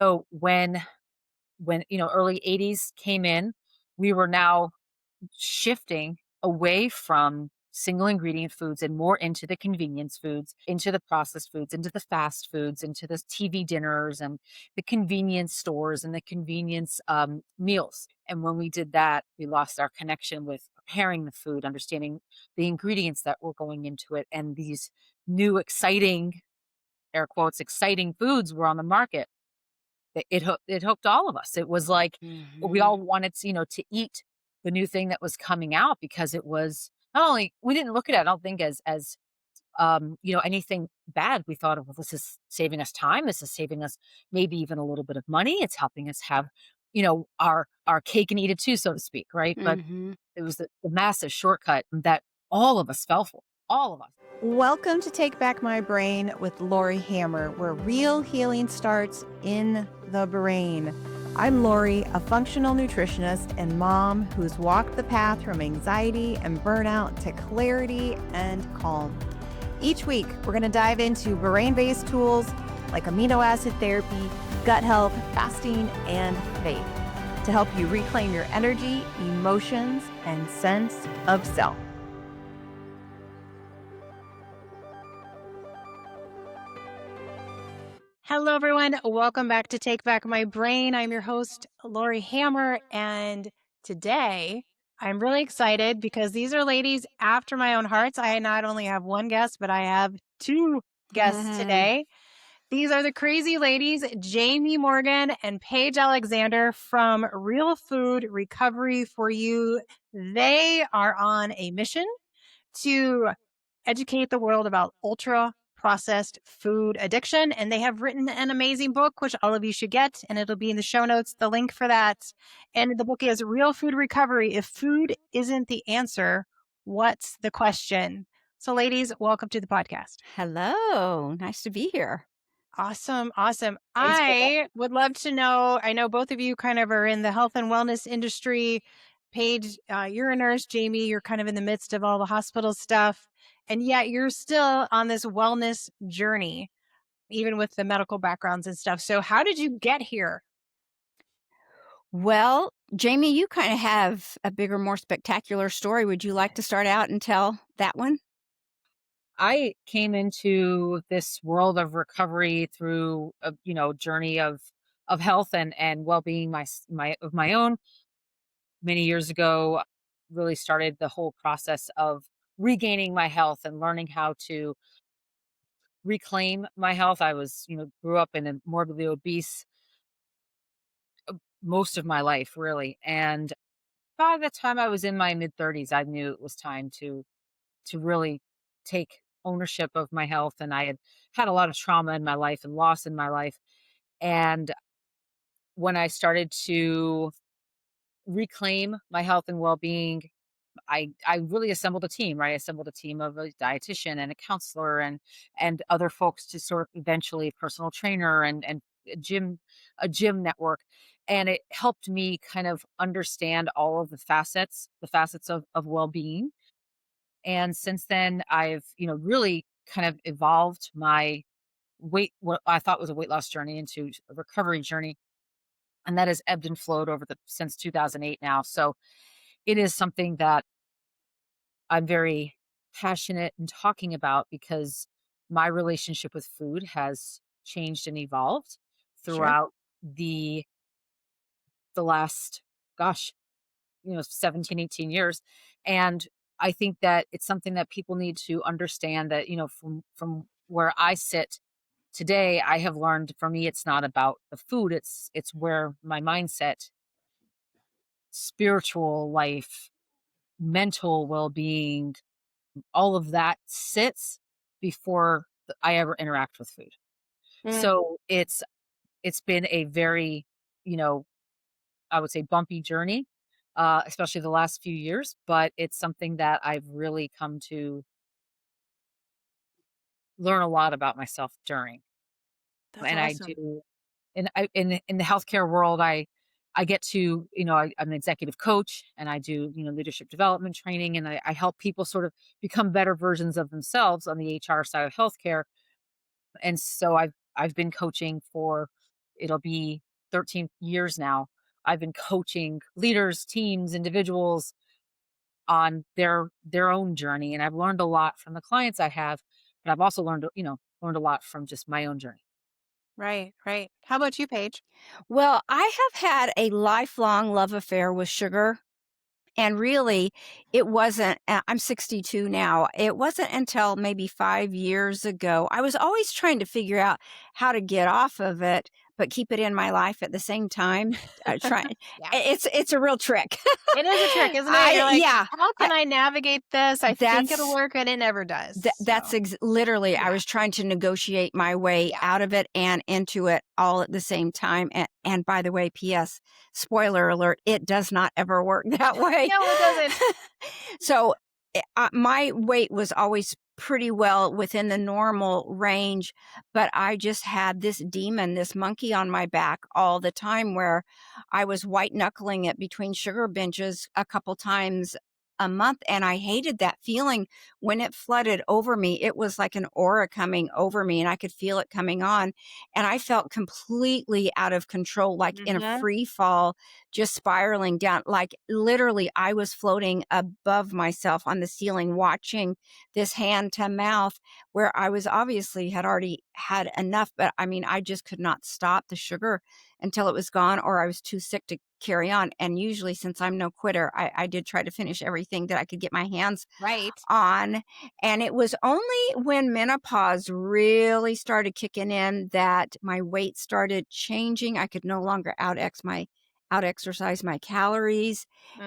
So early 80s came in, we were now shifting away from single ingredient foods and more into the convenience foods, into the processed foods, into the fast foods, into the TV dinners and the convenience stores and the convenience meals. And when we did that, we lost our connection with preparing the food, understanding the ingredients that were going into it, and these new exciting, air quotes, exciting foods were on the market. It hooked all of us. It was like we Mhm. all wanted to eat the new thing that was coming out because it was not only we didn't look at it, I don't think as anything bad. We thought of, well, this is saving us time. This is saving us maybe even a little bit of money. It's helping us have, our cake and eat it too, so to speak, right? But Mhm. it was the massive shortcut that all of us fell for. All of us. Welcome to Take Back My Brain with Laurie Hammer, where real healing starts in the brain. I'm Laurie, a functional nutritionist and mom who's walked the path from anxiety and burnout to clarity and calm. Each week, we're going to dive into brain-based tools like amino acid therapy, gut health, fasting, and faith to help you reclaim your energy, emotions, and sense of self. Hello, everyone. Welcome back to Take Back My Brain. I'm your host, Laurie Hammer. And today I'm really excited because these are ladies after my own hearts. I not only have one guest, but I have two guests today. These are the crazy ladies, Jamie Morgan and Paige Alexander from Real Food Recovery for You. They are on a mission to educate the world about ultra processed food addiction. And they have written an amazing book, which all of you should get. And it'll be in the show notes, the link for that. And the book is Real Food Recovery. If food isn't the answer, what's the question? So, ladies, welcome to the podcast. Hello, nice to be here. Awesome. Awesome. Thanks for that. I would love to know. I know both of you kind of are in the health and wellness industry. Paige, you're a nurse. Jamie, you're kind of in the midst of all the hospital stuff. And yet you're still on this wellness journey, even with the medical backgrounds and stuff. So, how did you get here? Well, Jamie, you kind of have a bigger, more spectacular story. Would you like to start out and tell that one? I came into this world of recovery through a journey of health and well-being of my own many years ago. Really started the whole process of regaining my health and learning how to reclaim my health. I was, grew up in a morbidly obese most of my life, really. And by the time I was in my mid 30s, I knew it was time to really take ownership of my health. And I had had a lot of trauma in my life and loss in my life. And when I started to reclaim my health and well-being, I really assembled a team, right? I assembled a team of a dietitian and a counselor and other folks to sort of eventually personal trainer and a gym network. And it helped me kind of understand all of the facets of well-being. And since then I've, really kind of evolved my what I thought was a weight loss journey into a recovery journey. And that has ebbed and flowed over the since 2008 now. So it is something that I'm very passionate in talking about because my relationship with food has changed and evolved Sure. throughout the last, gosh, 17, 18 years. And I think that it's something that people need to understand that, from where I sit today, I have learned for me it's not about the food, it's where my mindset, spiritual life, mental well-being, all of that sits before I ever interact with food. Mm, So it's been a very, you know, I would say bumpy journey, especially the last few years, but it's something that I've really come to learn a lot about myself during. that's And I awesome. do in the healthcare world, I get to, I'm an executive coach and I do, leadership development training and I help people sort of become better versions of themselves on the HR side of healthcare. And so I've been coaching for it'll be 13 years now. I've been coaching leaders, teams, individuals on their own journey, and I've learned a lot from the clients I have, but I've also learned a lot from just my own journey. Right, right. How about you, Paige? Well, I have had a lifelong love affair with sugar. And really, it wasn't, I'm 62 now. It wasn't until maybe 5 years ago. I was always trying to figure out how to get off of it, but keep it in my life at the same time. Try, Yeah. it's a real trick. It is a trick, isn't it? You're like, Yeah, how can I navigate this? I think it'll that's work, and it never does. That's So, literally, I yeah, was trying to negotiate my way yeah. out of it and into it all at the same time. And by the way, P.S. spoiler alert, it does not ever work that way. No, it doesn't. So my weight was always pretty well within the normal range, but I just had this demon, this monkey on my back all the time where I was white knuckling it between sugar binges a couple times a month. And I hated that feeling when it flooded over me. It was like an aura coming over me and I could feel it coming on. And I felt completely out of control, like in a Mhm. free fall, just spiraling down. Like literally, I was floating above myself on the ceiling, watching this hand to mouth where I was obviously had already had enough. But I mean, I just could not stop the sugar until it was gone or I was too sick to carry on. And usually, since I'm no quitter, I did try to finish everything that I could get my hands Right. on. And it was only when menopause really started kicking in that my weight started changing. I could no longer out exercise my calories,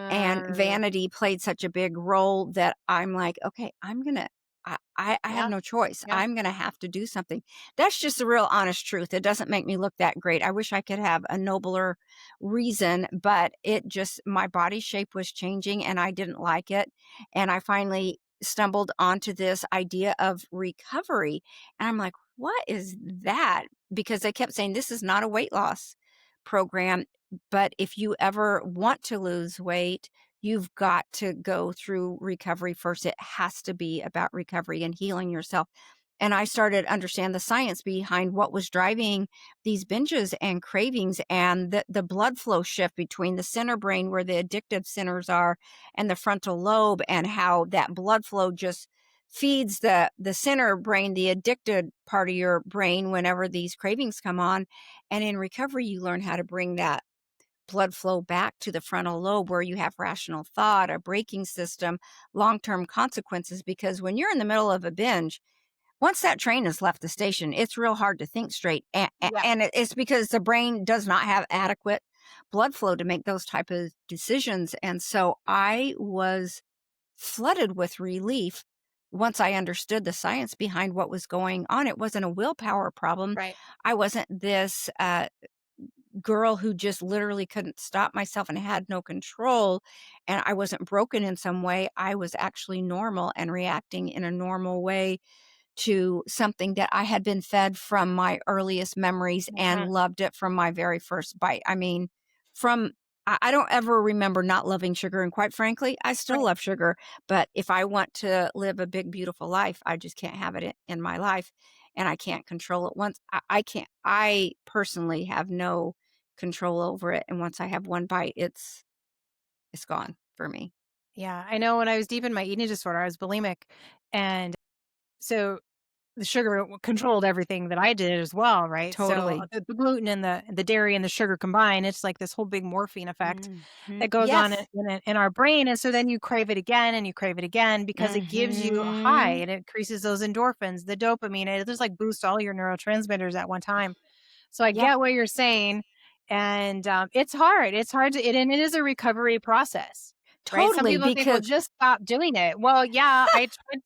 and Uh, vanity played such a big role that I'm like, okay, I have yeah, no choice. yeah. I'm gonna have to do something. That's just the real honest truth. It doesn't make me look that great. I wish I could have a nobler reason, but it just my body shape was changing and I didn't like it. And I finally stumbled onto this idea of recovery. And I'm like, what is that? Because they kept saying this is not a weight loss program. But if you ever want to lose weight, you've got to go through recovery first. It has to be about recovery and healing yourself. And I started to understand the science behind what was driving these binges and cravings and the blood flow shift between the center brain where the addictive centers are and the frontal lobe, and how that blood flow just feeds the center brain, the addicted part of your brain whenever these cravings come on. And in recovery, you learn how to bring that blood flow back to the frontal lobe where you have rational thought, a braking system, long-term consequences. Because when you're in the middle of a binge, once that train has left the station, it's real hard to think straight. Yeah. And it's because the brain does not have adequate blood flow to make those type of decisions. And so I was flooded with relief once I understood the science behind what was going on. It wasn't a willpower problem. Right. I wasn't this girl who just literally couldn't stop myself and had no control, and I wasn't broken in some way. I was actually normal and reacting in a normal way to something that I had been fed from my earliest memories and Mhm. loved it from my very first bite. I mean, from I don't ever remember not loving sugar, and quite frankly, I still Right. love sugar. But if I want to live a big, beautiful life, I just can't have it in my life, and I can't control it. Once I can't, I personally have no control over it, and once I have one bite, it's gone for me. Yeah. I know when I was deep in my eating disorder, I was bulimic. And so the sugar controlled everything that I did as well, right? So Totally. the gluten and the dairy and the sugar combined, it's like this whole big morphine effect Mhm. that goes on Yes. in our brain. And so then you crave it again and you crave it again because it gives you a high Mhm. and it increases those endorphins, the dopamine. It just like boosts all your neurotransmitters at one time. So I Yeah. get what you're saying. And it's hard. It's hard to, and it is a recovery process, right? Some Totally, people think, well, because just stop doing it. Well, yeah, I tried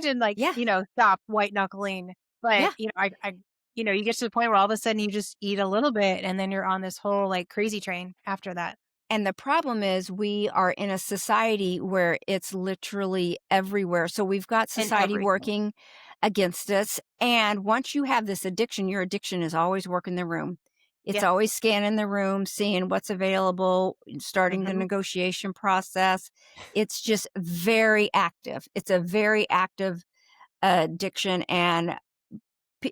to like, yeah, stop white knuckling, but yeah. you get to the point where all of a sudden you just eat a little bit and then you're on this whole like crazy train after that. And the problem is we are in a society where it's literally everywhere. So we've got And society everything. working against us. And once you have this addiction, your addiction is always working the room. It's Yeah. always scanning the room, seeing what's available, starting the Mhm. negotiation process. It's just very active. It's a very active addiction. And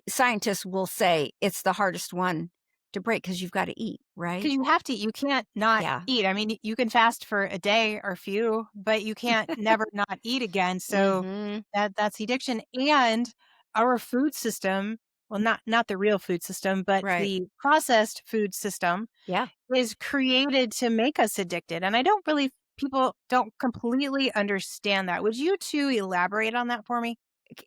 scientists will say it's the hardest one to break because you've got to eat, right? Because you have to, you can't not Yeah. eat. I mean, you can fast for a day or a few, but you can't never not eat again. So Hmm. that's the addiction. And our food system, well, not the real food system, but Right. the processed food system Yeah. is created to make us addicted. And I don't believe people don't completely understand that. Would you two elaborate on that for me?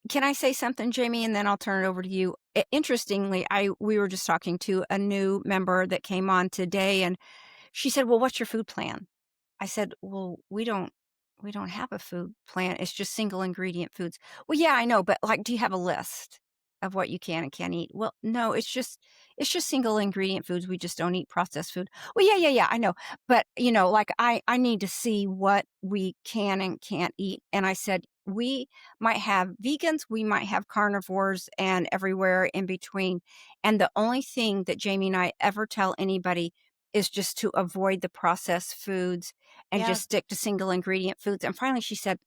Can I say something, Jamie, and then I'll turn it over to you? Interestingly, we were just talking to a new member that came on today, and she said, "Well, what's your food plan?" I said, "Well, we don't have a food plan. It's just single ingredient foods." "Well, yeah, I know, but like, do you have a list of what you can and can't eat?" "Well, no, it's just single ingredient foods. We just don't eat processed food." "Well, yeah, yeah, yeah, I know. But, like I need to see what we can and can't eat." And I said, "We might have vegans, we might have carnivores and everywhere in between. And the only thing that Jamie and I ever tell anybody is just to avoid the processed foods and Yeah. just stick to single ingredient foods." And finally she said,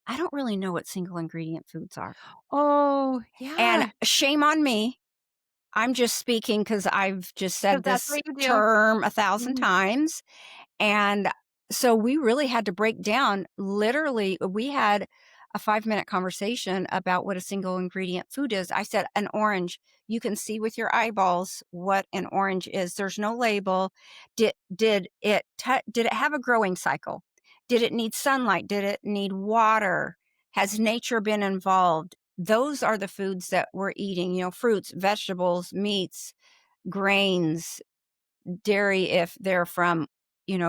"I don't really know what single ingredient foods are." Oh, And yeah. shame on me. I'm just speaking because I've just Because said that's this what you do. term 1,000 Mhm. times. And so we really had to break down literally, we had a 5-minute conversation about what a single ingredient food is. I said, an orange, you can see with your eyeballs what an orange is. There's no label. Did it have a growing cycle? Did it need sunlight? Did it need water? Has nature been involved? Those are the foods that we're eating, fruits, vegetables, meats, grains, dairy if they're from,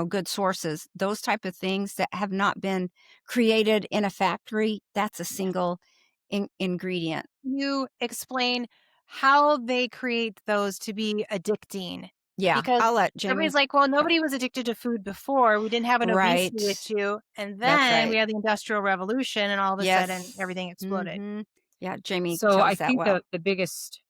good sources. Those type of things that have not been created in a factory, that's a Yeah. single ingredient. You explain how they create those to be addicting, Yeah, because I'll let everybody's Jamie. like, "Well, Yeah. nobody was addicted to food before. We didn't have an obesity Right. issue, and That's then we right. had the Industrial Revolution, and all of a sudden Yes. everything exploded." Mhm. Yeah, Jamie So I tells that think well. the biggest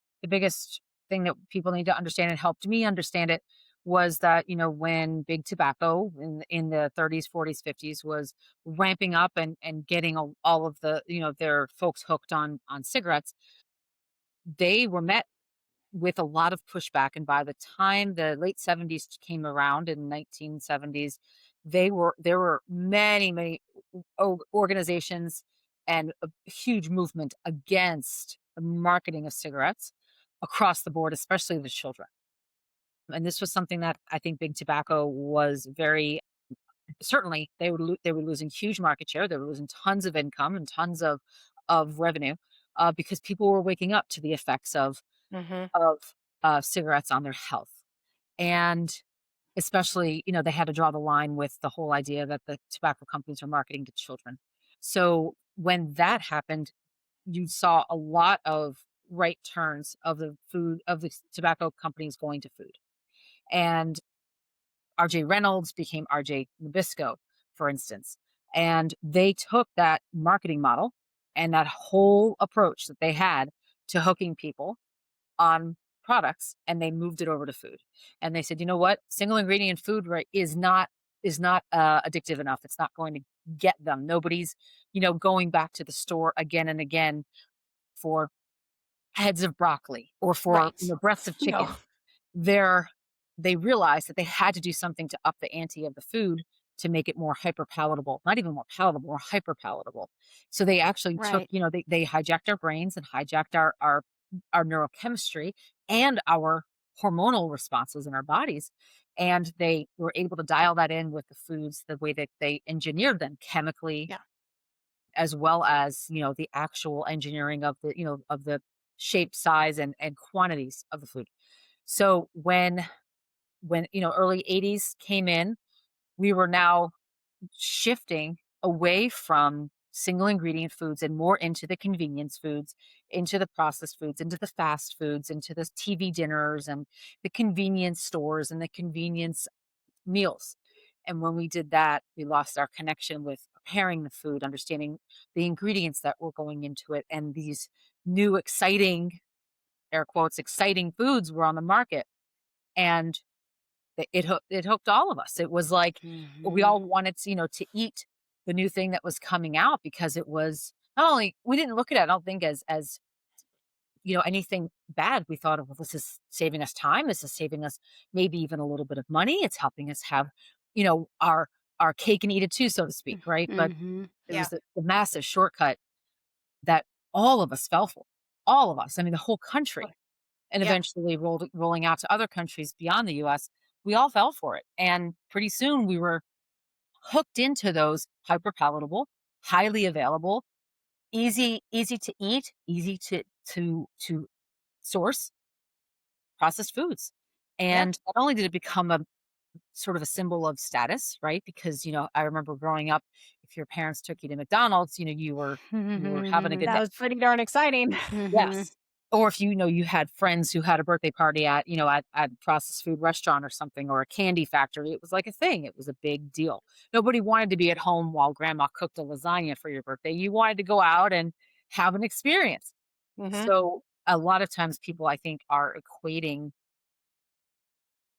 thing that people need to understand and helped me understand it was that, when big tobacco in the 30s, 40s, 50s was ramping up and getting all of the, their folks hooked on cigarettes, they were met with a lot of pushback. And by the time the late 70s came around in 1970s, there were many, many organizations and a huge movement against the marketing of cigarettes across the board, especially the children. And this was something that I think big tobacco was very certainly they were losing huge market share. They were losing tons of income and tons of revenue because people were waking up to the effects Mhm. of cigarettes on their health. And especially, they had to draw the line with the whole idea that the tobacco companies are marketing to children. So when that happened, you saw a lot of right turns of the tobacco companies going to food. And RJ Reynolds became RJ Nabisco, for instance. And they took that marketing model and that whole approach that they had to hooking people on products, and they moved it over to food. And they said, "You know what? Single ingredient food, right, is not addictive enough. It's not going to get them. Nobody's, going back to the store again and again for heads of broccoli or for, Right. breasts of No. chicken." they're they realized that they had to do something to up the ante of the food to make it more hyper palatable, not even more palatable, more hyper palatable. So they actually took, Right. they hijacked our brains and hijacked our neurochemistry and our hormonal responses in our bodies. And they were able to dial that in with the foods the way that they engineered them chemically, Yeah. as well as, the actual engineering of the shape, size, and quantities of the food. So when early 80s came in, we were now shifting away from single ingredient foods and more into the convenience foods, into the processed foods, into the fast foods, into the TV dinners and the convenience stores and the convenience meals. And when we did that, we lost our connection with preparing the food, understanding the ingredients that were going into it, and these new exciting, air quotes, exciting foods were on the market. And it hooked all of us. It was like we Mhm. all wanted to, to eat the new thing that was coming out because it was not only we didn't look at it, I don't think, as anything bad, we thought of, well, this is saving us time. This is saving us maybe even a little bit of money. It's helping us have, our cake and eat it too, so to speak, right? But Mhm. it Yeah. was the massive shortcut that all of us fell for. All of us. I mean, the whole Oh, country, and yeah. eventually rolling out to other countries beyond the US. We all fell for it. And pretty soon we were hooked into those hyper palatable, highly available, easy to eat, easy to source processed foods. Yeah. And not only did it become a sort of a symbol of status, right? Because, I remember growing up, if your parents took you to McDonald's, you were having a good That day. was pretty darn exciting. Mhm. Yes. Or if you had friends who had a birthday party at a processed food restaurant or something, or a candy factory, it was like a thing. It was a big deal. Nobody wanted to be at home while grandma cooked a lasagna for your birthday. You wanted to go out and have an experience. Mhm. So a lot of times people, I think, are equating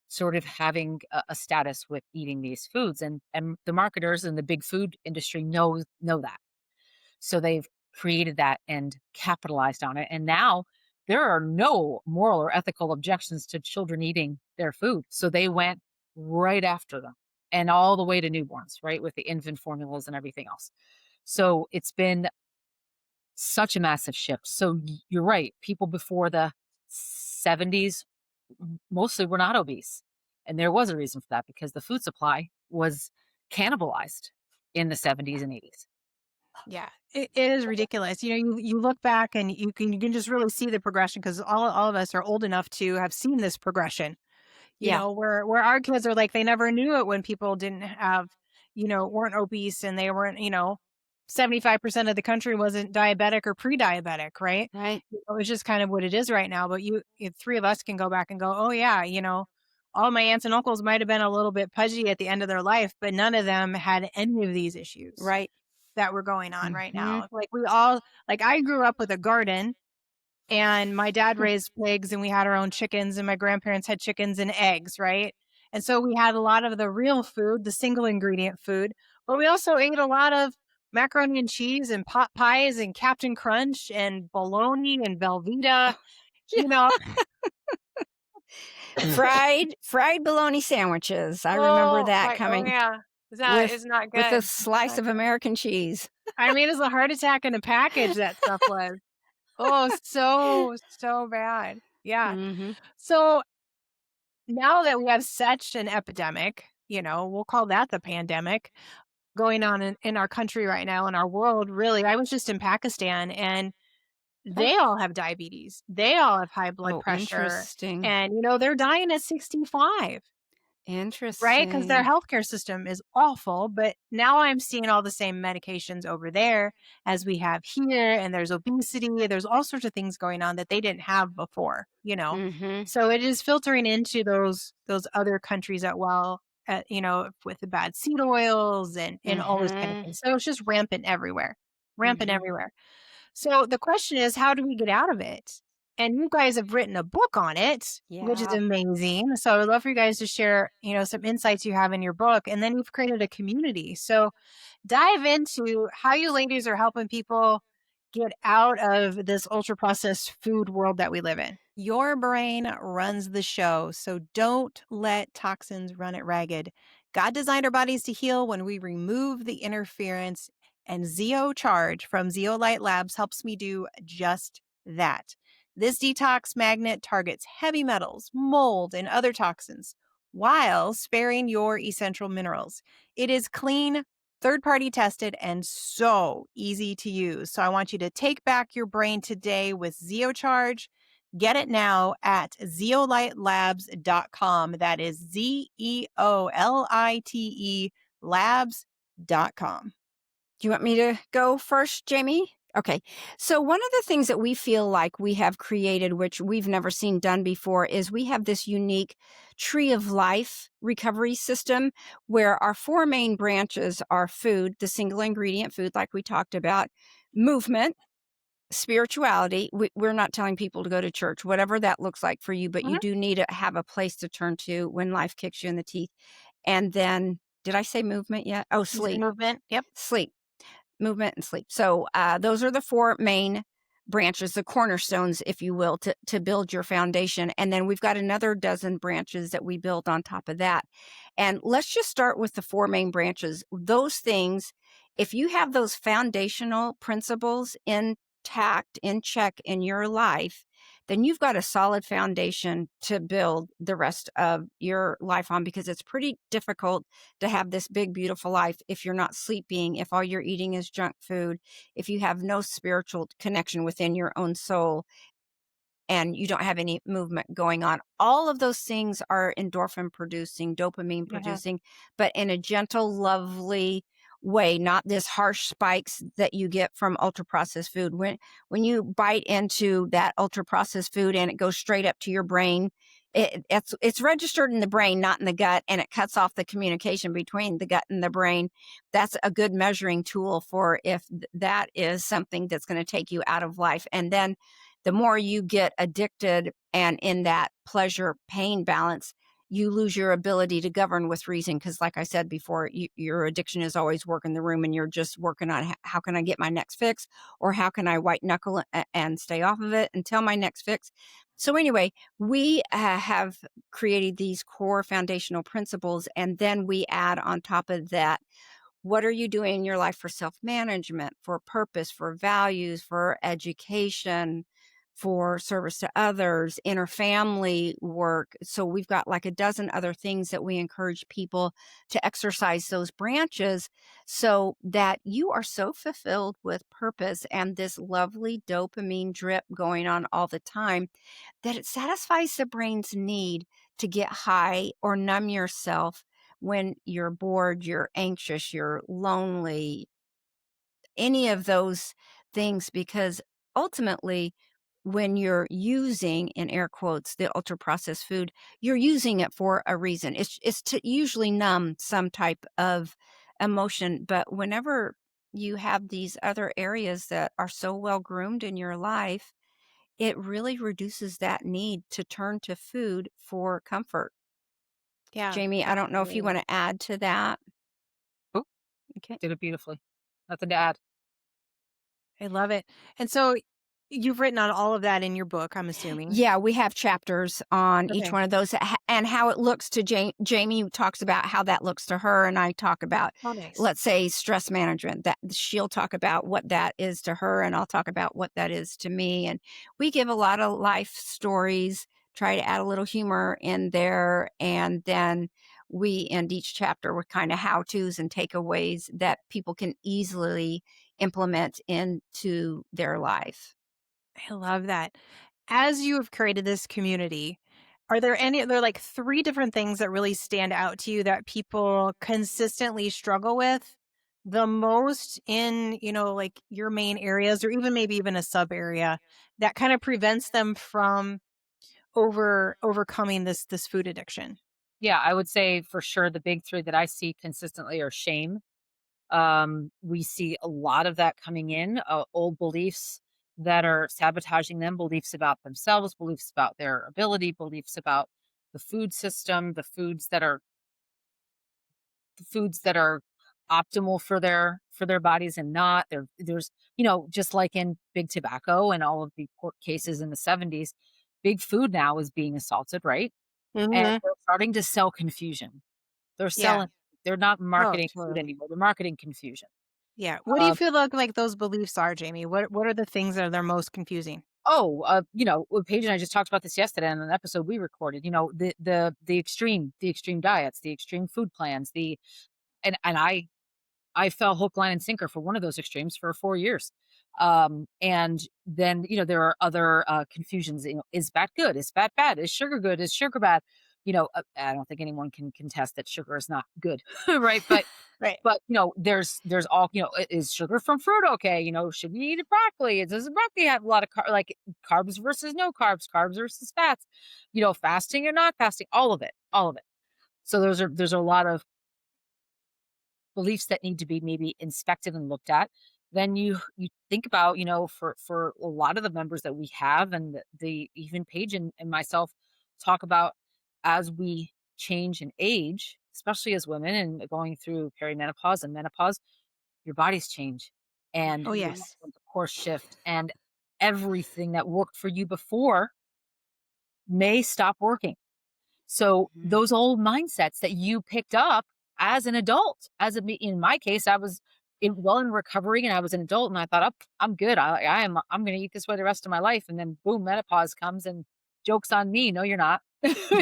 sort of having a status with eating these foods, and the marketers and the big food industry know that. So they've created that and capitalized on it. And now there are no moral or ethical objections to children eating their food. So they went right after them, and all the way to newborns, right? With the infant formulas and everything else. So it's been such a massive shift. So you're right. People before the 70s mostly were not obese. And there was a reason for that, because the food supply was cannibalized in the 70s and 80s. Yeah, it is ridiculous. You look back and you can just really see the progression because all of us are old enough to have seen this progression. Yeah. Where our kids are like they never knew it when people didn't have, weren't obese and they weren't, 75% of the country wasn't diabetic or pre-diabetic, right? Right. It's just kind of what it is right now. But three of us can go back and go, oh yeah, all my aunts and uncles might have been a little bit pudgy at the end of their life, but none of them had any of these issues Right. that were going on right Mhm. now. Like I grew up with a garden and my dad raised pigs and we had our own chickens and my grandparents had chickens and eggs, right? And so we had a lot of the real food, the single ingredient food, but we also ate a lot of macaroni and cheese and pot pies and Captain Crunch and bologna and Velveeta, Yeah. you know. Fried bologna sandwiches. I remember that Oh coming yeah. with It's not with a good. It's slice not of good. American cheese. I mean, it's a heart attack in a package that stuff was. Oh, so bad. Yeah. Mhm. So now that we have such an epidemic, we'll call that the pandemic going on in our country right now, in our world, really. I was just in Pakistan and Oh, they all have diabetes. They all have high blood oh, pressure. interesting. And, they're dying at 65. Right? Because their Interesting. healthcare system is awful, but now I'm seeing all the same medications over there as we have here, and there's obesity, there's all sorts of things going on that they didn't have before. Mhm. So it is filtering into those other countries as well, with the bad seed oils and all those kind of Mhm. things. So it's just rampant everywhere, rampant Mhm. everywhere. So the question is, how do we get out of it? And you guys have written a book on it, which is Yeah. amazing. So I would love for you guys to share, some insights you have in your book. And then you've created a community. So dive into how you ladies are helping people get out of this ultra processed food world that we live in. Your brain runs the show, so don't let toxins run it ragged. God designed our bodies to heal when we remove the interference, and Zeo Charge from Zeolite Labs helps me do just that. This detox magnet targets heavy metals, mold, and other toxins while sparing your essential minerals. It is clean, third party tested, and so easy to use. So I want you to take back your brain today with Zeo Charge. Get it now at zeolitelabs.com. That is Zeolite labs.com. Do you want me to go first, Jamie? Okay. So, one of the things that we feel like we have created, which we've never seen done before, is we have this unique tree of life recovery system where our four main branches are food, the single ingredient food, like we talked about, movement, spirituality. We're not telling people to go to church, whatever that looks like for you, but you Mhm. do need to have a place to turn to when life kicks you in the teeth. And then, did I say movement yet? Oh, You said sleep. movement. Yep. Sleep, movement, and sleep. So those are the four main branches, the cornerstones, if you will, to build your foundation. And then we've got another dozen branches that we build on top of that. And let's just start with the four main branches. Those things, if you have those foundational principles intact, in check in your life, then you've got a solid foundation to build the rest of your life on, because it's pretty difficult to have this big, beautiful life if you're not sleeping, if all you're eating is junk food, if you have no spiritual connection within your own soul, and you don't have any movement going on. All of those things are endorphin producing, dopamine Yeah. producing, but in a gentle, lovely way, not this harsh spikes that you get from ultra processed food. When you bite into that ultra processed food and it goes straight up to your brain, it's registered in the brain, not in the gut, and it cuts off the communication between the gut and the brain. That's a good measuring tool for if that is something that's going to take you out of life. And then the more you get addicted and in that pleasure pain balance, you lose your ability to govern with reason. Because, like I said before, your addiction is always working the room, and you're just working on how can I get my next fix, or how can I white knuckle and stay off of it until my next fix. So, anyway, we have created these core foundational principles, and then we add on top of that, what are you doing in your life for self-management, for purpose, for values, for education, for service to others, inner family work. So we've got like a dozen other things that we encourage people to exercise those branches, so that you are so fulfilled with purpose and this lovely dopamine drip going on all the time, that it satisfies the brain's need to get high or numb yourself when you're bored, you're anxious, you're lonely, any of those things. Because ultimately, when you're using, in air quotes, the ultra processed food, you're using it for a reason. It's to usually numb some type of emotion. But whenever you have these other areas that are so well groomed in your life, it really reduces that need to turn to food for comfort. Yeah, Jamie, I don't know if you absolutely. want to add to that. Oh, Okay. did it beautifully. Nothing to add. I love it. And so you've written on all of that in your book, I'm assuming. Yeah, we have chapters on each Okay. one of those, and how it looks to Jamie talks about how that looks to her, and I talk about, Oh, nice. let's say, stress management. That she'll talk about what that is to her, and I'll talk about what that is to me. And we give a lot of life stories, try to add a little humor in there, and then we end each chapter with kind of how-tos and takeaways that people can easily implement into their life. I love that. As you have created this community, are there any other like three different things that really stand out to you that people consistently struggle with the most in, like your main areas, or even maybe even a sub area that kind of prevents them from overcoming this food addiction? Yeah, I would say for sure the big 3 that I see consistently are shame. We see a lot of that coming in, old beliefs that are sabotaging them, beliefs about themselves, beliefs about their ability, beliefs about the food system, the foods that are optimal for their bodies and not. There's, just like in big tobacco and all of the court cases in the 70s, big food now is being assaulted, right? And Mhm. they're starting to sell confusion. They're Yeah. selling they're not Oh, marketing food totally. anymore, they're marketing confusion. Yeah. What do you Um, feel like those beliefs are, Jamie? What are the things that are most confusing? well, Paige and I just talked about this yesterday on an episode we recorded, the extreme diets, the extreme food plans, and I fell hook, line, and sinker for one of those extremes for 4 years. And then, there are other, confusions, is fat good? Is fat bad? Is sugar good? Is sugar bad? I don't think anyone can contest that sugar is not good, right? But Right. but, there's all, is sugar from fruit okay? Should we eat broccoli? Does broccoli have a lot of carbs versus no carbs, carbs versus fats, fasting or not fasting, all of it, all of it. So there's a lot of beliefs that need to be maybe inspected and looked at. Then you think about, for a lot of the members that we have, and the even Paige and myself talk about, as we change and age, especially as women and going through perimenopause and menopause, your bodies change and Oh, your yes. hormones, of course, shift. And everything that worked for you before may stop working. So Mhm. those old mindsets that you picked up as an adult, in my case, I was in recovery and I was an adult and I thought, oh, I'm good. I'm going to eat this way the rest of my life. And then boom, menopause comes and joke's on me. No, you're not.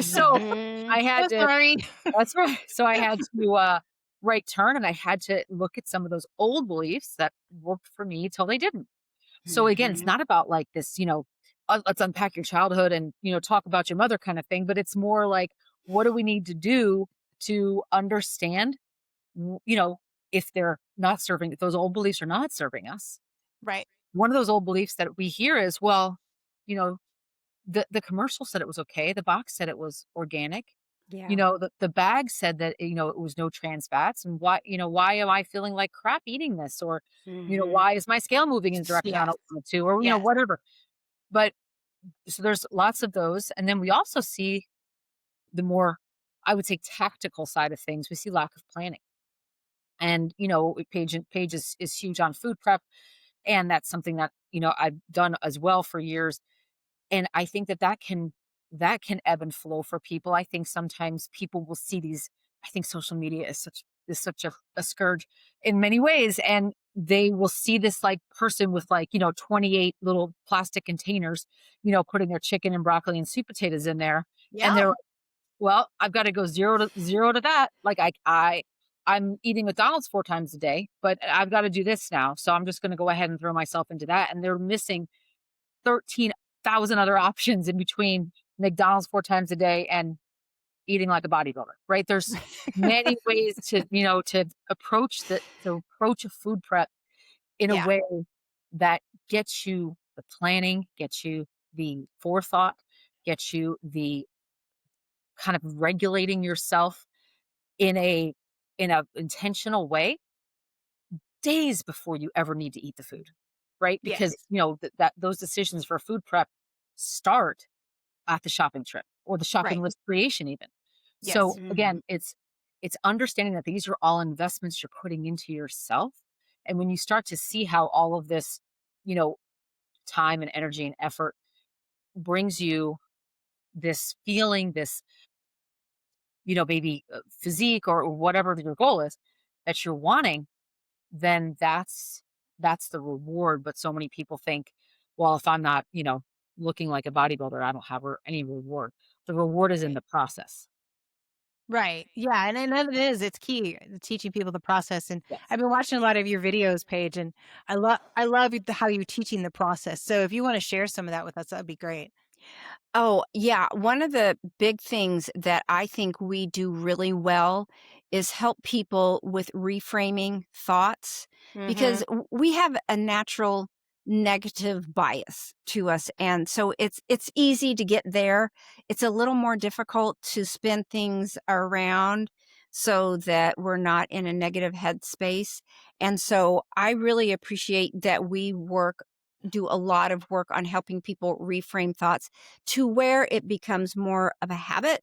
So Mhm. I So had to, sorry. that's right. So I had to, right turn and I had to look at some of those old beliefs that worked for me till they didn't. So again, it's Mhm. not about like this, let's unpack your childhood and, talk about your mother kind of thing, but it's more like, what do we need to do to understand, w- you know, if those old beliefs are not serving us. Right. One of those old beliefs that we hear is, well, you know, the commercial said it was okay. The box said it was organic. Yeah. The bag said that, it was no trans fats. And why am I feeling like crap eating this? Or, Mhm. why is my scale moving in the direction I Yes. don't want it to? Or, Yes. whatever. But so there's lots of those. And then we also see the more, I would say, tactical side of things. We see lack of planning. And, Paige is huge on food prep. And that's something that, I've done as well for years. And I think that can ebb and flow for people. I think sometimes people will see these. I think social media is such a scourge in many ways. And they will see this like person with like, 28 little plastic containers, putting their chicken and broccoli and sweet potatoes in there. And Yeah. they're, well, I've got to go zero to that. Like I'm eating McDonald's 4 times a day, but I've got to do this now. So I'm just going to go ahead and throw myself into that. And they're missing 13,000 other options in between McDonald's 4 times a day and eating like a bodybuilder, right? There's many ways to approach a food prep in a Yeah. way that gets you the planning, gets you the forethought, gets you the kind of regulating yourself in a intentional way days before you ever need to eat the food, right? Because, Yes. that those decisions for food prep start at the shopping trip or the shopping Right. list creation even. So Yes. Mhm. again, it's understanding that these are all investments you're putting into yourself. And when you start to see how all of this, you know, time and energy and effort brings you this feeling, this, maybe physique or whatever your goal is that you're wanting, then that's the reward. But so many people think, well, if I'm not, looking like a bodybuilder, I don't have any reward. The reward is in Right. the process. Right. Yeah. And that it is, it's key teaching people the process. And Yes. I've been watching a lot of your videos, Paige, and I love how you're teaching the process. So if you want to share some of that with us, that'd be great. Oh, yeah. One of the big things that I think we do really well is help people with reframing thoughts because Mm-hmm. we have a natural negative bias to us, and so it's easy to get there. It's a little more difficult to spin things around so that we're not in a negative headspace. And so I really appreciate that we do a lot of work on helping people reframe thoughts to where it becomes more of a habit.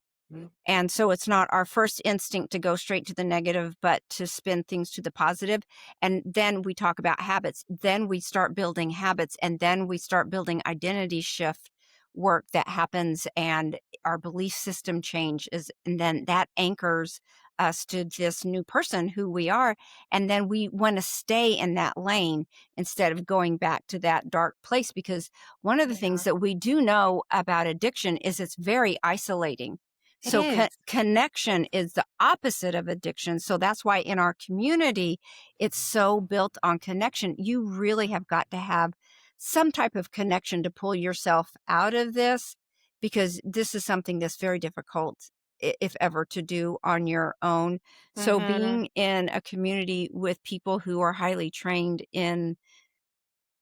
And so it's not our first instinct to go straight to the negative, but to spin things to the positive. And then we talk about habits. Then we start building habits, and then we start building identity shift work that happens, and our belief system changes. And then that anchors us to this new person who we are. And then we want to stay in that lane instead of going back to that dark place. Because one of the Yeah. things that we do know about addiction is it's very isolating. It So is. connection is the opposite of addiction. So that's why in our community, it's so built on connection. You really have got to have some type of connection to pull yourself out of this, because this is something that's very difficult, if ever, to do on your own. So Mm-hmm. being in a community with people who are highly trained in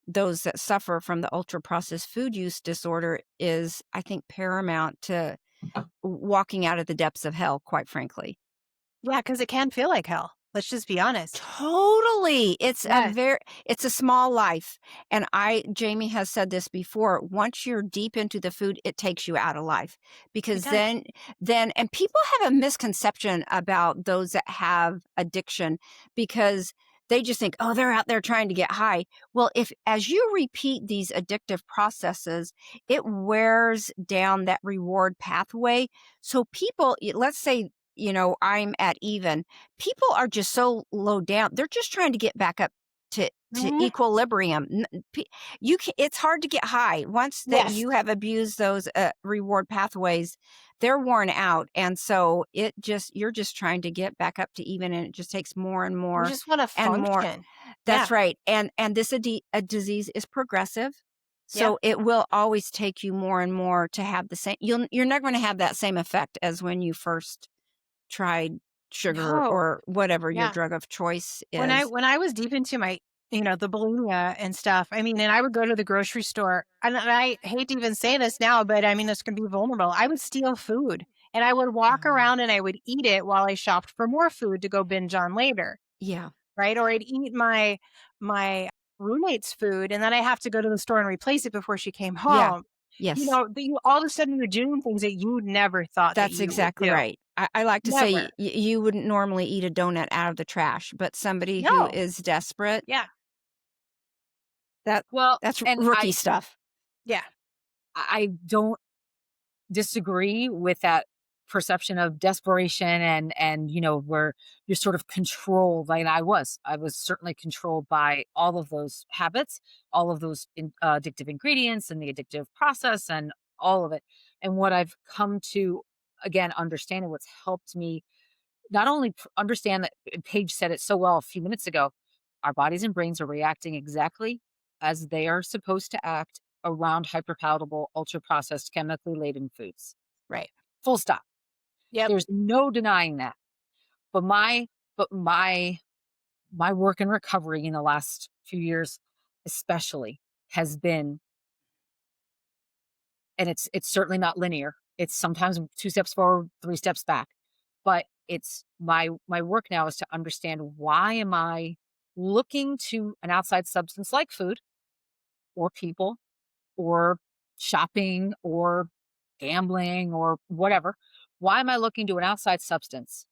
those that suffer from the ultra processed food use disorder is, I think, paramount to walking out of the depths of hell, quite frankly. Yeah, because it can feel like hell. Let's just be honest. Totally. Yes, It's a small life. And Jamie has said this before, once you're deep into the food, it takes you out of life, it because does. and people have a misconception about those that have addiction, because They just think, oh, they're out there trying to get high. Well, if as you repeat these addictive processes, it wears down that reward pathway. So people, let's say, I'm at even, people are just so low down. They're just trying to get back up to Mhm. equilibrium. It's hard to get high once that Yes. you have abused those reward pathways. They're worn out, and so you're just trying to get back up to even, and it just takes more and You more just want to and more. function. That's Yeah. right. And this a disease is progressive. Yep. So it will always take you more and more to have the same you're never going to have that same effect as when you first tried sugar No. or whatever your Yeah. drug of choice When I is. when I was deep into my, the bulimia and stuff, I mean, and I would go to the grocery store, and I hate to even say this now, but I mean, this can be vulnerable. I would steal food, and I would walk Mhm. around and I would eat it while I shopped for more food to go binge on later, Yeah. right? Or I'd eat my roommate's food, and then I have to go to the store and replace it before she came Yeah. home. Yes. That you all of a sudden you're doing things that you never thought that That's you would exactly do. right. I like to say Never. you wouldn't normally eat a donut out of the trash, but somebody who No. is desperate, Yeah. that Well, that's and rookie stuff. Yeah. I don't disagree with that perception of desperation and where you're sort of controlled. Like I was certainly controlled by all of those habits, all of those addictive ingredients and the addictive process and all of it. And what I've come to again understand, and what's helped me not only understand that, Paige said it so well a few minutes ago, our bodies and brains are reacting exactly as they are supposed to act around hyperpalatable, ultra processed, chemically laden foods. Right. Full stop. Yep. There's no denying that. But my work and recovery in the last few years, especially, has been, and it's certainly not linear. It's sometimes two steps forward, three steps back. But it's my work now is to understand, why am I looking to an outside substance like food or people or shopping or gambling or whatever? Why am I looking to an outside substance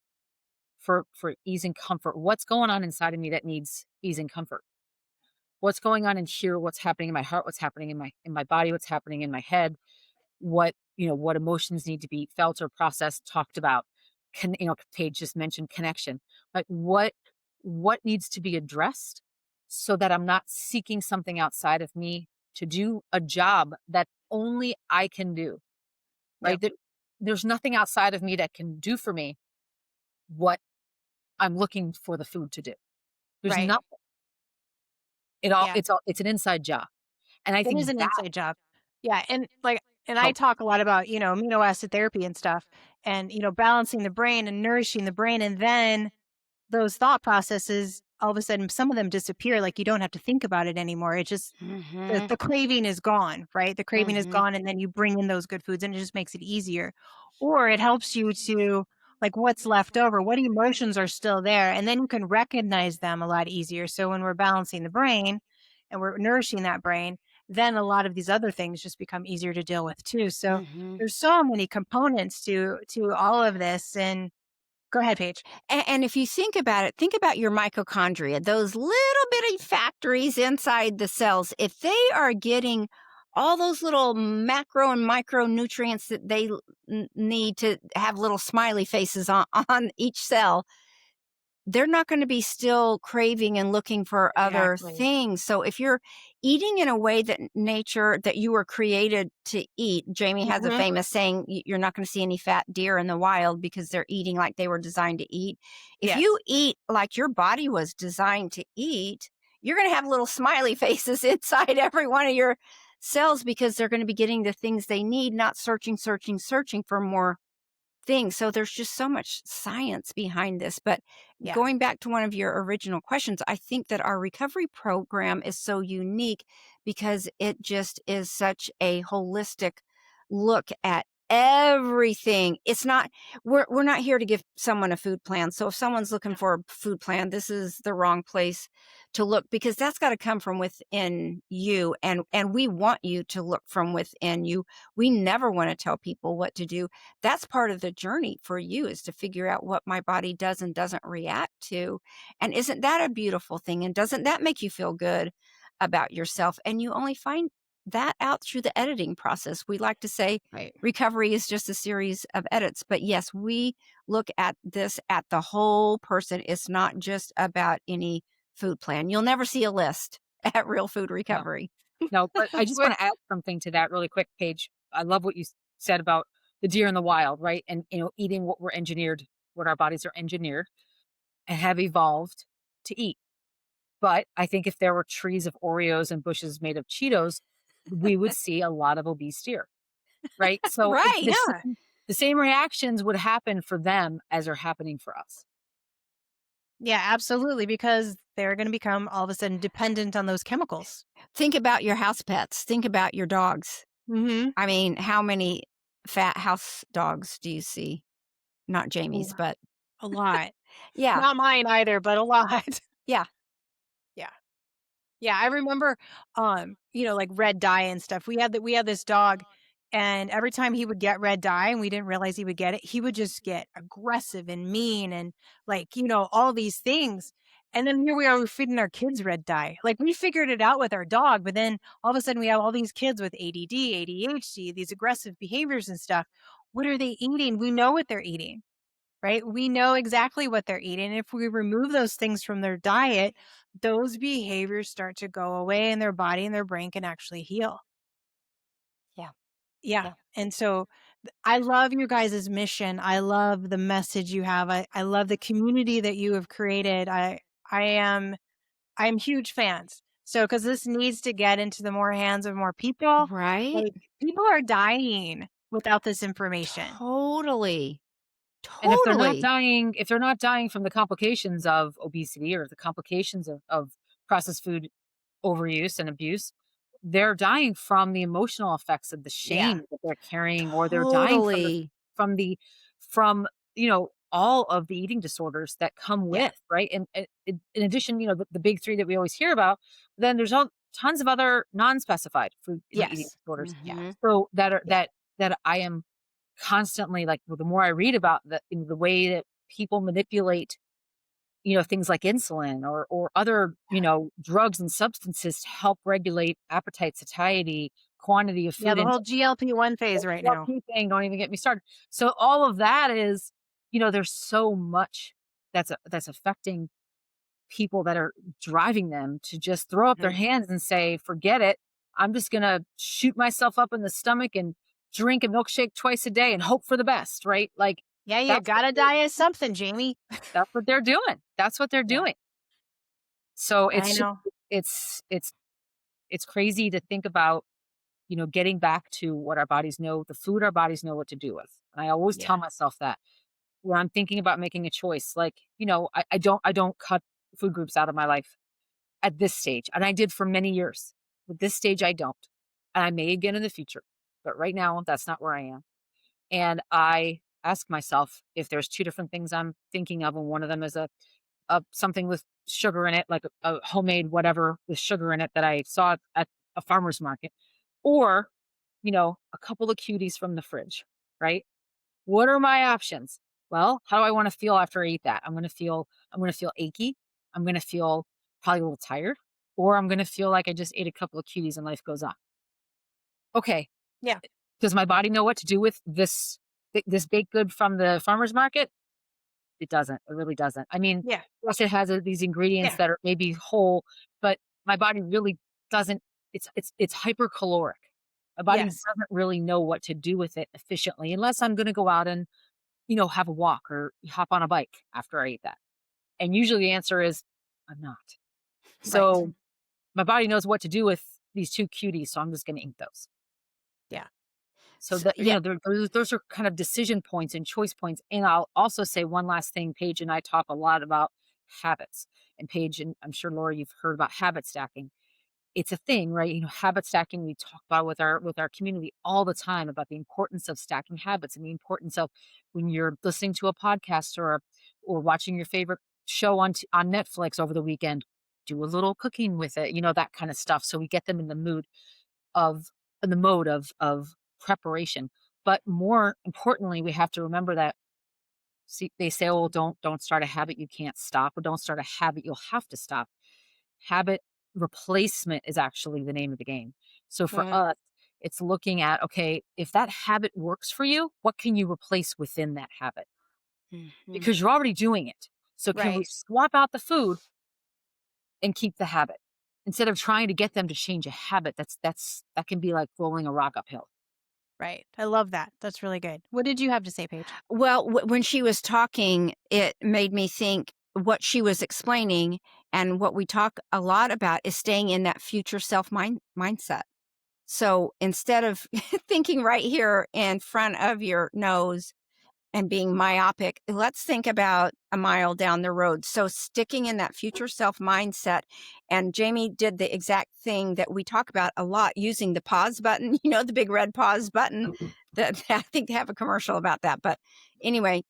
for ease and comfort? What's going on inside of me that needs ease and comfort? What's going on in here? What's happening in my heart? What's happening in my body? What's happening in my head? What emotions need to be felt or processed, talked about? Paige just mentioned connection. Like, what needs to be addressed so that I'm not seeking something outside of me to do a job that only I can do, right? Yep. There's nothing outside of me that can do for me what I'm looking for the food to do. There's Right. nothing. It all Yeah. it's an inside job. And I It think is an that inside job. Yeah, and I helps. talk a lot about, amino acid therapy and stuff and, balancing the brain and nourishing the brain, and then those thought processes, all of a sudden, some of them disappear, like, you don't have to think about it anymore. It just Mhm. the craving is gone, right? The craving is Mhm. gone, and then you bring in those good foods, and it just makes it easier. Or it helps you to, like, what's left over, what emotions are still there, and then you can recognize them a lot easier. So when we're balancing the brain and we're nourishing that brain, then a lot of these other things just become easier to deal with too. So Mhm. there's so many components to all of this. And go ahead, Paige. And if you think about it, think about your mitochondria, those little bitty factories inside the cells. If they are getting all those little macro and micronutrients that they need to have little smiley faces on, on each cell, they're not going to be still craving and looking for other Exactly. things. So if you're eating in a way that nature that you were created to eat, Jamie has a Hmm. famous saying, you're not going to see any fat deer in the wild because they're eating like they were designed to eat. If you Yes. eat like your body was designed to eat, you're going to have little smiley faces inside every one of your cells because they're going to be getting the things they need, not searching for more things. So there's just so much science behind this. But Yeah. going back to one of your original questions, I think that our recovery program is so unique because it just is such a holistic look at everything. It's not we're not here to give someone a food plan. So if someone's looking for a food plan, this is the wrong place to look because that's got to come from within you and we want you to look from within you. We never want to tell people what to do. That's part of the journey for you is to figure out what my body does and doesn't react to. And isn't that a beautiful thing? And doesn't that make you feel good about yourself? And you only find that out through the editing process. We like to say Right. recovery is just a series of edits. But yes, we look at this at the whole person. It's not just about any food plan. You'll never see a list at Real Food No, Recovery. no, but I just What? want to add something to that really quick, Paige. I love what you said about the deer in the wild, right? And eating what we're engineered, what our bodies are engineered and have evolved to eat. But I think if there were trees of Oreos and bushes made of Cheetos, we would see a lot of obese deer, right? So Right. Yeah. the same reactions would happen for them as are happening for us. Yeah, absolutely. Because they're going to become all of a sudden dependent on those chemicals. Think about your house pets. Think about your dogs. Mm-hmm. I mean, how many fat house dogs do you see? Not Jamie's, but A lot. yeah, Not mine either, but a lot. yeah. Yeah. Yeah, I remember, like red dye and stuff. We had this dog, and every time he would get red dye, and we didn't realize he would get it, he would just get aggressive and mean, and all these things. And then here we are, we're feeding our kids red dye. Like we figured it out with our dog, but then all of a sudden we have all these kids with ADD, ADHD, these aggressive behaviors and stuff. What are they eating? We know what they're eating, right? We know exactly what they're eating. If we remove those things from their diet, those behaviors start to go away and their body and their brain can actually heal. Yeah. Yeah. Yeah. And so I love your guys' mission. I love the message you have. I love the community that you have created. I'm huge fans. So because this needs to get into the more hands of more people. Right? Like people are dying without this information. Totally. And Totally. if they're not dying from the complications of obesity or the complications of processed food overuse and abuse, they're dying from the emotional effects of the Yeah. shame that they're carrying, or they're dying Totally. from the from all of the eating disorders that come Yeah. with, right? And in addition, the big three that we always hear about, then there's all tons of other non-specified food and eating Yes. disorders. Yeah. Mhm. So that are Yeah. that I am constantly like, well, the more I read about the way that people manipulate, things like insulin or other, drugs and substances to help regulate appetite, satiety, quantity of Yeah, food the intake. whole GLP-1 phase right now. GLP thing, don't even get me started. So all of that is, there's so much that's affecting people that are driving them to just throw up their Mhm. hands and say, "Forget it. I'm just gonna shoot myself up in the stomach and drink a milkshake twice a day and hope for the best," right? Like Yeah, you that's what gotta they're die as something, Jamie. that's what they're doing. That's what they're Yeah, doing. So I it's just know. it's it's it's crazy to think about, getting back to what our bodies know, the food our bodies know what to do with. And I always Yeah. tell myself that when I'm thinking about making a choice, like, I don't cut food groups out of my life at this stage. And I did for many years. But this stage I don't. And I may again in the future. But right now, that's not where I am. And I ask myself if there's two different things I'm thinking of, and one of them is a something with sugar in it, like a homemade whatever with sugar in it that I saw at a farmer's market, or, a couple of cuties from the fridge, right? What are my options? Well, how do I want to feel after I eat that? I'm going to feel achy. I'm going to feel probably a little tired, or I'm going to feel like I just ate a couple of cuties and life goes on. Okay. Yeah. Does my body know what to do with this baked good from the farmer's market? It doesn't. It really doesn't. I mean, Yeah. of course it has these ingredients Yeah. that are maybe whole, but my body really doesn't. It's hypercaloric. My body Yes. doesn't really know what to do with it efficiently unless I'm going to go out and have a walk or hop on a bike after I eat that. And usually the answer is I'm not. Right. So my body knows what to do with these two cuties, so I'm just going to eat those. Yeah. So So, that yeah. those are kind of decision points and choice points. And I'll also say one last thing. Paige and I talk a lot about habits. And Paige, and I'm sure Laura, you've heard about habit stacking. it's a thing, right? Habit stacking, we talk about with our community all the time about the importance of stacking habits and the importance of when you're listening to a podcast or watching your favorite show on Netflix over the weekend, do a little cooking with it, that kind of stuff. So we get them in of the mode of preparation. But more importantly, we have to remember that, see, they say, "Oh, don't start a habit you can't stop, or don't start a habit you'll have to stop." Habit replacement is actually the name of the game. So for Mm, us, it's looking at, okay, if that habit works for you, what can you replace within that habit? mhm. Because you're already doing it. So can we Right. swap out the food and keep the habit? Instead of trying to get them to change a habit, that can be like rolling a rock uphill. Right. I love that. That's really good. What did you have to say, Paige? Well, when she was talking, it made me think what she was explaining and what we talk a lot about is staying in that future self mindset. So instead of thinking right here in front of your nose and being myopic, let's think about a mile down the road. So sticking in that future self mindset. And Jamie did the exact thing that we talk about a lot, using the pause button, the big red pause button that I think they have a commercial about that. But anyway,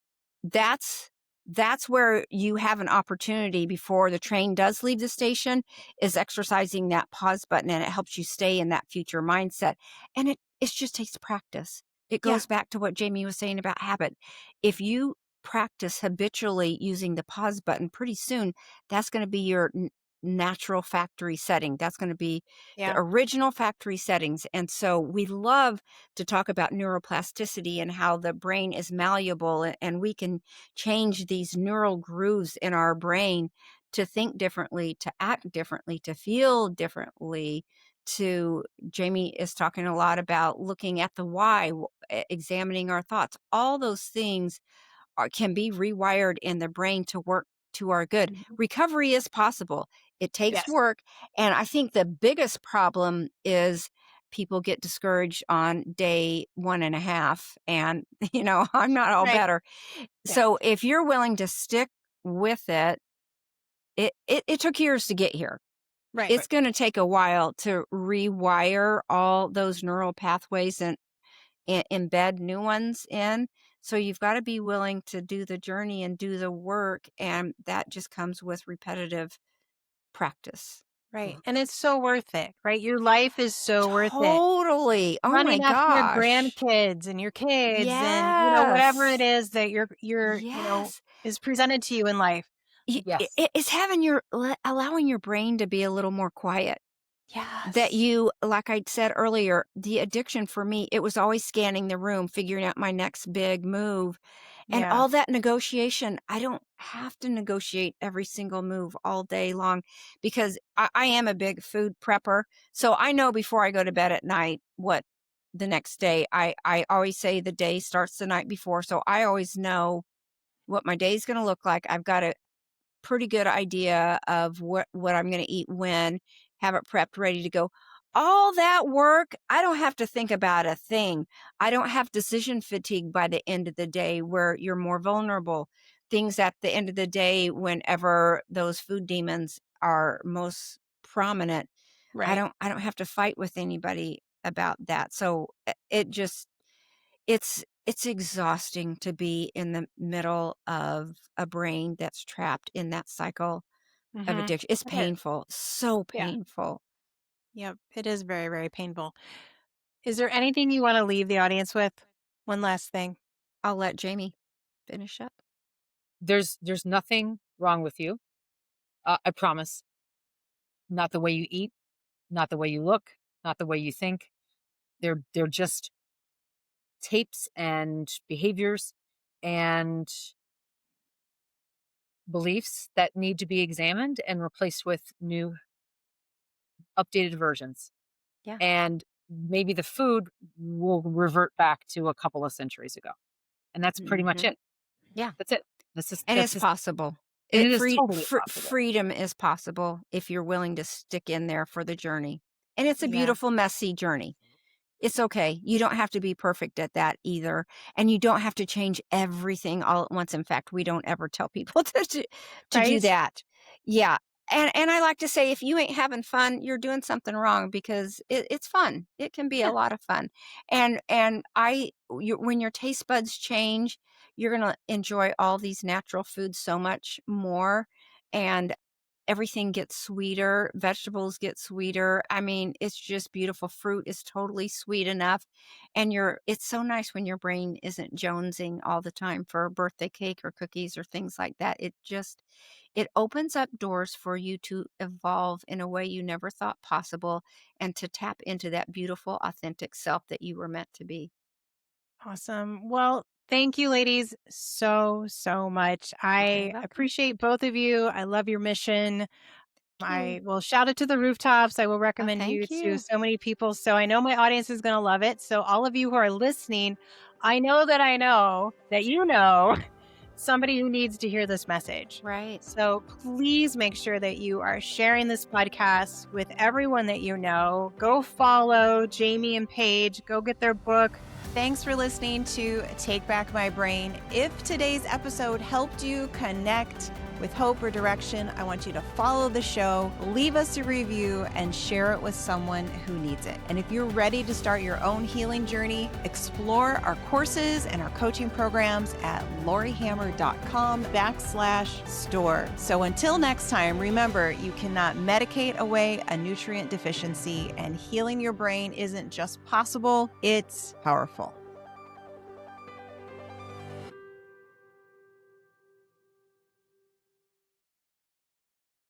that's that's where you have an opportunity before the train does leave the station, is exercising that pause button, and it helps you stay in that future mindset. And it just takes practice. It Yeah. goes back to what Jamie was saying about habit. If you practice habitually using the pause button, pretty soon that's going to be your natural factory setting. That's going to be the Yeah. original factory settings. And so we love to talk about neuroplasticity and how the brain is malleable, and we can change these neural grooves in our brain to think differently, to act differently, to feel differently. To Jamie is talking a lot about looking at the why, examining our thoughts. All those things can be rewired in the brain to work to our good. Mhm. Recovery is possible. It takes Yes. work. And I think the biggest problem is people get discouraged on day 1.5. And, I'm not all Right. better. Yeah. So if you're willing to stick with it, it took years to get here. Right. It's going to take a while to rewire all those neural pathways and embed new ones in. So you've got to be willing to do the journey and do the work. And that just comes with repetitive practice. Right. And it's so worth it, right? Your life is so worth it. Totally. Oh my Running after your gosh. grandkids and your kids and, whatever it Yes. is that Yes. is presented to you in life. Yes. It's having allowing your brain to be a little more quiet. That Yes. you, like I said earlier, the addiction for me, it was always scanning the room, figuring out my next big move. And Yeah. all that negotiation, I don't have to negotiate every single move all day long, because I am a big food prepper. So I know before I go to bed at night what the next day, I always say the day starts the night before. So I always know what my day is going to look like. I've got a pretty good idea of what I'm going to eat when, have it prepped, ready to go. All that work, I don't have to think about a thing. I don't have decision fatigue by the end of the day, where you're more vulnerable. Things at the end of the day, whenever those food demons are most prominent, Right. I don't have to fight with anybody about that. So it just it's exhausting to be in the middle of a brain that's trapped in that cycle of Mhm. addiction. It's It is. painful, so Yeah. painful. Yep. It is very, very painful. Is there anything you want to leave the audience with? One last thing. I'll let Jamie finish up. There's nothing wrong with you. I promise. Not the way you eat, not the way you look, not the way you think. They're just tapes and behaviors and beliefs that need to be examined and replaced with new updated versions. Yeah. And maybe the food will revert back to a couple of centuries ago. And that's pretty much Mhm. it. Yeah, That's it. This is and that's it's just possible. and it is totally possible. Freedom is possible if you're willing to stick in there for the journey, and it's a Yeah. beautiful, messy journey. It's okay. You don't have to be perfect at that either, and you don't have to change everything all at once. In fact, we don't ever tell people to do Right? that. Yeah, And I like to say, if you ain't having fun, you're doing something wrong because it's fun. It can be a Yeah. lot of fun. When your taste buds change, you're gonna enjoy all these natural foods so much more, and everything gets sweeter. Vegetables get sweeter. I mean, it's just beautiful. Fruit is totally sweet enough, and it's so nice when your brain isn't jonesing all the time for a birthday cake or cookies or things like that. It opens up doors for you to evolve in a way you never thought possible and to tap into that beautiful, authentic self that you were meant to be. Awesome. Well, thank you, ladies, so, so much. You're very I welcome. appreciate both of you. I love your mission. Thank you. I will shout it to the rooftops. I will Oh, recommend you thank to you. so many people. So I know my audience is going to love it. So, all of you who are listening, I know that you know somebody who needs to hear this message. Right. So please make sure that you are sharing this podcast with everyone that you know. Go follow Jamie and Paige. Go get their book. Thanks for listening to Take Back My Brain. If today's episode helped you connect with hope or direction, I want you to follow the show, leave us a review, and share it with someone who needs it. And if you're ready to start your own healing journey, explore our courses and our coaching programs at lauriehammer.com/store. So until next time, remember, you cannot medicate away a nutrient deficiency, and healing your brain isn't just possible, it's powerful.